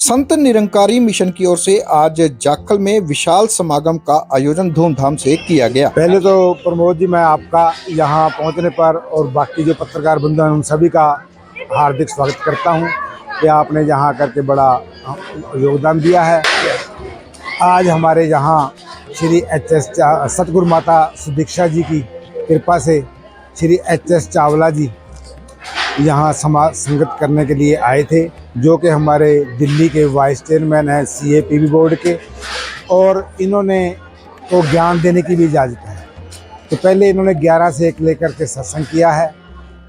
Sant Nirankari mission की ओर से आज जाखल में विशाल समागम का आयोजन धूमधाम से किया गया। पहले तो प्रमोद जी, मैं आपका यहाँ पहुँचने पर और बाकी जो पत्रकार बंधु हैं उन सभी का हार्दिक स्वागत करता हूँ कि आपने यहाँ करके बड़ा योगदान दिया है। आज हमारे यहाँ श्री एच.एस. सतगुरु माता सुदीक्षा जी की कृपा से श्री एच.एस. चावला जी यहाँ समाज संगत करने के लिए आए थे, जो कि हमारे दिल्ली के वाइस चेयरमैन हैं CAPV बोर्ड के, और इन्होंने तो ज्ञान देने की भी इजाज़त है। तो पहले इन्होंने 11 से 1 लेकर के सत्संग किया है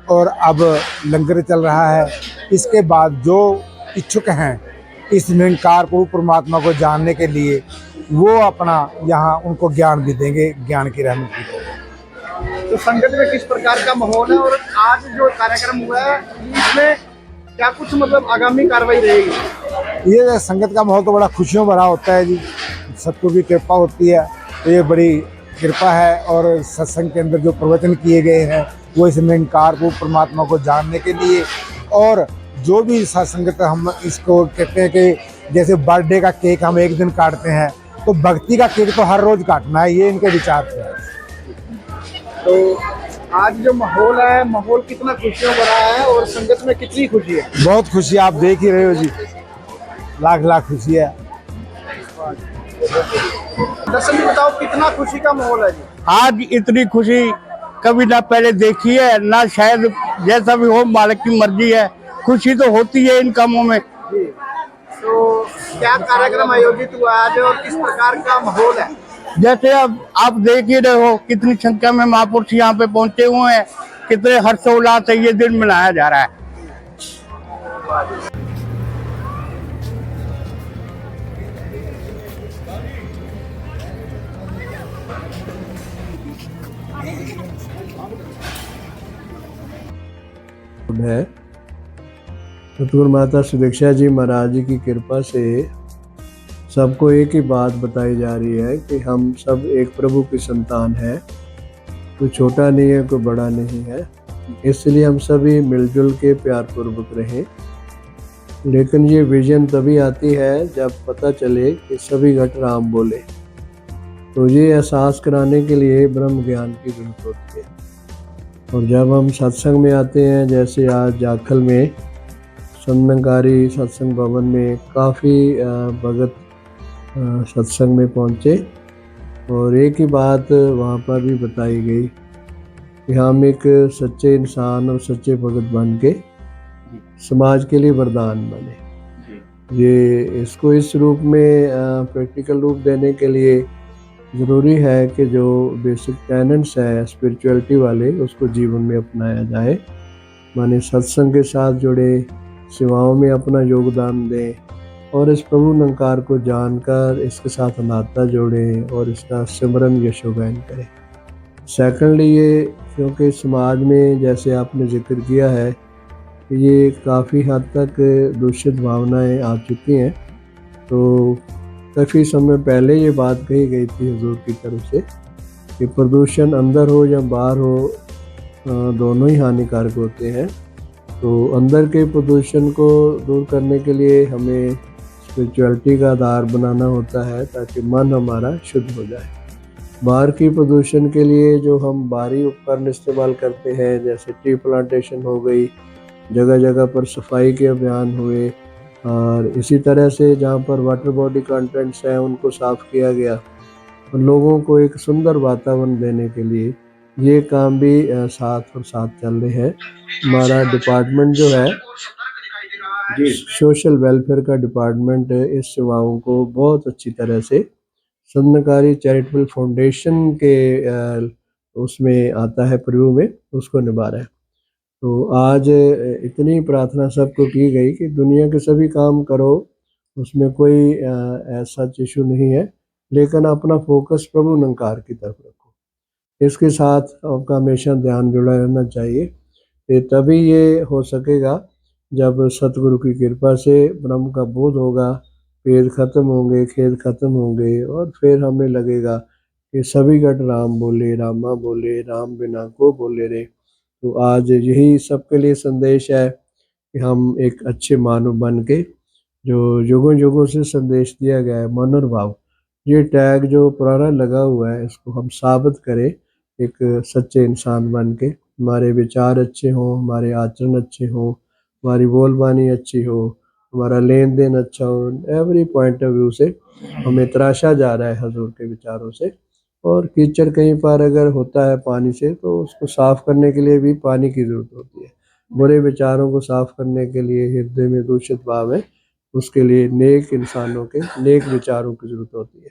और अब लंगर चल रहा है। इसके बाद जो इच्छुक हैं इस निरंकार को, परमात्मा को जानने के लिए, वो अपना यहाँ उनको ज्ञान भी देंगे, ज्ञान की रहमत भी देंगे। तो संगत में किस प्रकार का माहौल है और आज जो कार्यक्रम हुआ है इसमें क्या कुछ मतलब आगामी कार्रवाई रहेगी? ये संगत का माहौल तो बड़ा खुशियों भरा होता है जी। सतगुरु की कृपा होती है तो ये बड़ी कृपा है। और सत्संग के अंदर जो प्रवचन किए गए हैं वो इस निरंकार को, परमात्मा को जानने के लिए, और जो भी सत्संगत, हम इसको कहते हैं कि जैसे बर्थडे का केक हम एक दिन काटते हैं, तो भक्ति का केक तो हर रोज काटना है, ये इनके विचार थे। तो आज जो माहौल है, माहौल कितना खुशियों भरा है और संगत में कितनी खुशी है? बहुत खुशी, आप देख ही रहे हो जी, लाख लाख खुशी है। दर्शन जी बताओ, कितना खुशी का माहौल है जी? आज इतनी खुशी कभी ना पहले देखी है, ना शायद, जैसा भी हो मालिक की मर्जी है। खुशी तो होती है इन कामों में जी। तो क्या कार्यक्रम आयोजित हुआ आज और किस प्रकार का माहौल है? जैसे अब आप देख ही रहे हो कितनी संख्या में महापुरुष यहाँ पे पहुंचे हुए हैं, कितने हर्षोल्लास से ये दिन मनाया जा रहा है। सतगुरु माता सुदीक्षा जी महाराज जी की कृपा से सबको एक ही बात बताई जा रही है कि हम सब एक प्रभु की संतान है। कोई छोटा नहीं है, कोई बड़ा नहीं है, इसलिए हम सभी मिलजुल के प्यार पूर्वक रहें। लेकिन ये विजन तभी आती है जब पता चले कि सभी घट राम बोले। तो ये एहसास कराने के लिए ब्रह्म ज्ञान की जरूरत होती है। और जब हम सत्संग में आते हैं, जैसे आज जाखल में संतकारी सत्संग भवन में काफ़ी भगत सत्संग में पहुँचे, और एक ही बात वहाँ पर भी बताई गई कि हम एक सच्चे इंसान और सच्चे भगत बन के समाज के लिए वरदान बने। ये इसको इस रूप में प्रैक्टिकल रूप देने के लिए ज़रूरी है कि जो बेसिक टेनेंट्स है स्पिरिचुअलिटी वाले, उसको जीवन में अपनाया जाए। माने सत्संग के साथ जुड़े, सेवाओं में अपना योगदान दें और इस प्रभु निरंकार को जानकर इसके साथ नाता जोड़ें और इसका सिमरन यशोगान करें। सेकंडली ये, क्योंकि समाज में जैसे आपने जिक्र किया है कि ये काफ़ी हद तक दूषित भावनाएं आ चुकी हैं, तो काफ़ी समय पहले ये बात कही गई थी हुजूर की तरफ से कि प्रदूषण अंदर हो या बाहर हो, दोनों ही हानिकारक होते हैं। तो अंदर के प्रदूषण को दूर करने के लिए हमें स्पिरिचुअलिटी का आधार बनाना होता है ताकि मन हमारा शुद्ध हो जाए। बाहर की प्रदूषण के लिए जो हम बाहरी उपकरण इस्तेमाल करते हैं, जैसे ट्री प्लांटेशन हो गई, जगह जगह पर सफाई के अभियान हुए, और इसी तरह से जहाँ पर वाटर बॉडी कंटेंट्स हैं उनको साफ़ किया गया, और लोगों को एक सुंदर वातावरण देने के लिए ये काम भी साथ और साथ चल रहे हैं। हमारा डिपार्टमेंट जो है सोशल वेलफेयर का डिपार्टमेंट इस सेवाओं को बहुत अच्छी तरह से संतकारी चैरिटेबल फाउंडेशन के उसमें आता है, प्रभु में उसको निभा रहा है। तो आज इतनी प्रार्थना सबको की गई कि दुनिया के सभी काम करो, उसमें कोई ऐसा इशू नहीं है, लेकिन अपना फोकस प्रभु निरंकार की तरफ रखो। इसके साथ आपका हमेशा ध्यान जुड़ा रहना चाहिए। ये तभी ये हो सकेगा जब सतगुरु की कृपा से ब्रह्म का बोध होगा, पेड़ खत्म होंगे, खेत खत्म होंगे, और फिर हमें लगेगा कि सभी घट राम बोले, रामा बोले, राम बिना को बोले रे। तो आज यही सबके लिए संदेश है कि हम एक अच्छे मानव बन के जो युगों युगों से संदेश दिया गया है मनोभाव, ये टैग जो पुराना लगा हुआ है इसको हम साबित करें एक सच्चे इंसान बन के। हमारे विचार अच्छे हों, हमारे आचरण अच्छे हों, हमारी बोलबानी अच्छी हो, हमारा लेन देन अच्छा हो, एवरी पॉइंट ऑफ व्यू से हमें तराशा जा रहा है हजूर के विचारों से। और कीचड़ कहीं पर अगर होता है पानी से तो उसको साफ करने के लिए भी पानी की ज़रूरत होती है। बुरे विचारों को साफ करने के लिए हृदय में दूषित भाव है, उसके लिए नेक इंसानों के नेक विचारों की ज़रूरत होती है।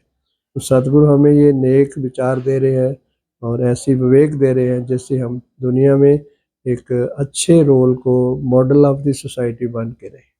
तो सतगुरु हमें ये नेक विचार दे रहे हैं और ऐसी विवेक दे रहे हैं जिससे हम दुनिया में एक अच्छे रोल को मॉडल ऑफ द सोसाइटी बन के रहें।